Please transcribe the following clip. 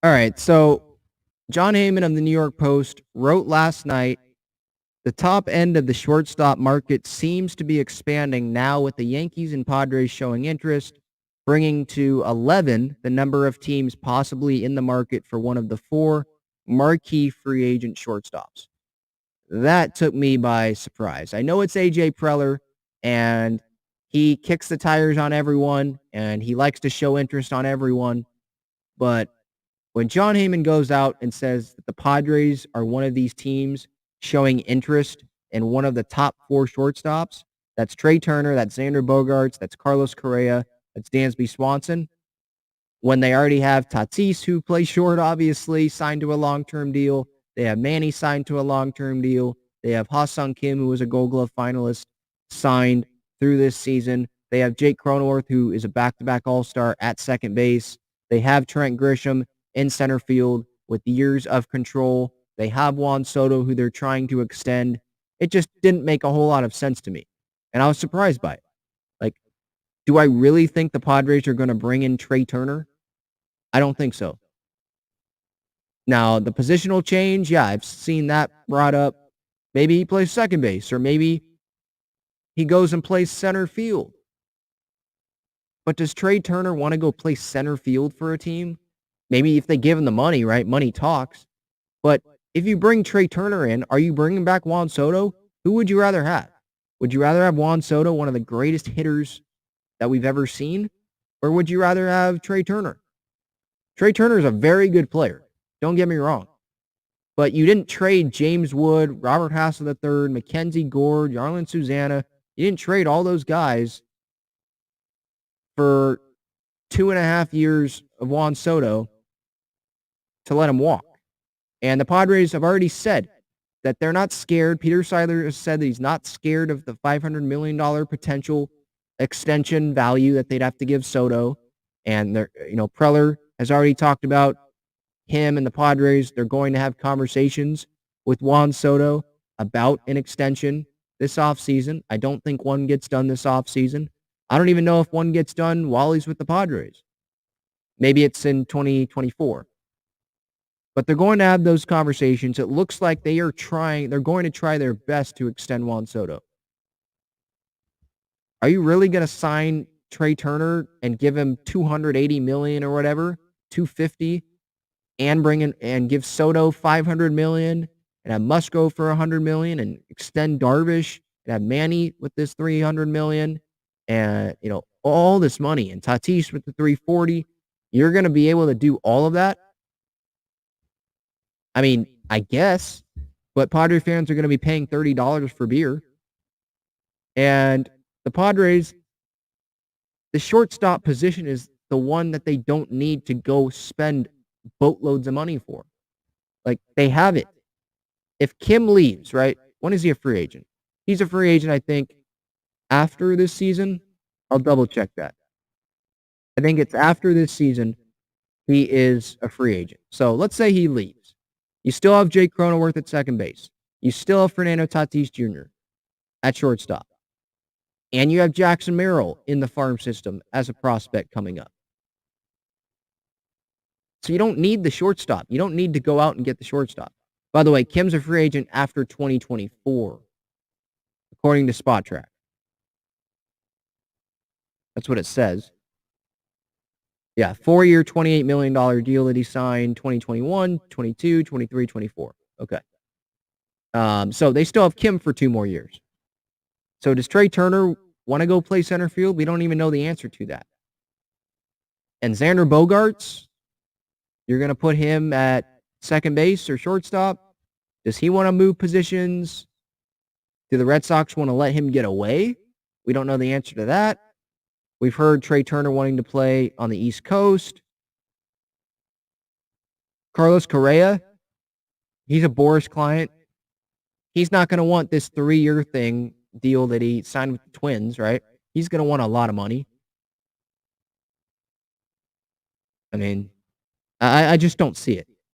All right. So John Heyman of the New York Post wrote last night, the top end of the shortstop market seems to be expanding now with the Yankees and Padres showing interest, bringing to 11 the number of teams possibly in the market for one of the four marquee free agent shortstops. That took me by surprise. I know it's AJ Preller, and he kicks the tires on everyone, and he likes to show interest on everyone, but when John Heyman goes out and says that the Padres are one of these teams showing interest in one of the top four shortstops, that's Trey Turner, that's Xander Bogaerts, that's Carlos Correa, that's Dansby Swanson, when they already have Tatis, who plays short, obviously, signed to a long-term deal. They have Manny signed to a long-term deal. They have Ha-Sung Kim, who was a Gold Glove finalist, signed through this season. They have Jake Cronenworth, who is a back-to-back All-Star at second base. They have Trent Grisham in center field with years of control. They have Juan Soto, who they're trying to extend. It just didn't make a whole lot of sense to me, and I was surprised by it. Like, do I really think the Padres are going to bring in Trey Turner? I don't think so. Now, the positional change, yeah, I've seen that brought up. Maybe he plays second base, or maybe he goes and plays center field. But does Trey Turner want to go play center field for a team? Maybe if they give him the money, right? Money talks. But if you bring Trey Turner in, are you bringing back Juan Soto? Who would you rather have? Would you rather have Juan Soto, one of the greatest hitters that we've ever seen? Or would you rather have Trey Turner? Trey Turner is a very good player. Don't get me wrong. But you didn't trade James Wood, Robert Hassel III, Mackenzie Gore, Yarlin Susana. You didn't trade all those guys for 2.5 years of Juan Soto to let him walk. And the Padres have already said that they're not scared. Peter Seidler has said that he's not scared of the $500 million potential extension value that they'd have to give Soto. And Preller has already talked about him and the Padres. They're going to have conversations with Juan Soto about an extension this offseason. I don't think one gets done this offseason. I don't even know if one gets done while he's with the Padres. Maybe it's in 2024. But they're going to have those conversations. It looks like they're going to try their best to extend Juan Soto. Are you really going to sign Trey Turner and give him $280 million or whatever, $250, and bring in and give Soto $500 million and have Musgrove for $100 million and extend Darvish and have Manny with this $300 million and all this money and Tatis with the $340? You're going to be able to do all of that? I mean, I guess, but Padre fans are going to be paying $30 for beer. And the Padres, the shortstop position is the one that they don't need to go spend boatloads of money for. Like, they have it. If Kim leaves, right, when is he a free agent? He's a free agent, I think, after this season. I'll double check that. I think it's after this season he is a free agent. So let's say he leaves. You still have Jake Cronenworth at second base. You still have Fernando Tatis Jr. at shortstop. And you have Jackson Merrill in the farm system as a prospect coming up. So you don't need the shortstop. You don't need to go out and get the shortstop. By the way, Kim's a free agent after 2024, according to Spot Track. That's what it says. Yeah, 4-year, $28 million deal that he signed 2021, 22, 23, 24. Okay. So they still have Kim for 2 more years. So does Trey Turner want to go play center field? We don't even know the answer to that. And Xander Bogaerts, you're going to put him at second base or shortstop? Does he want to move positions? Do the Red Sox want to let him get away? We don't know the answer to that. We've heard Trey Turner wanting to play on the East Coast. Carlos Correa, he's a Boris client. He's not going to want this 3-year deal that he signed with the Twins, right? He's going to want a lot of money. I mean, I just don't see it.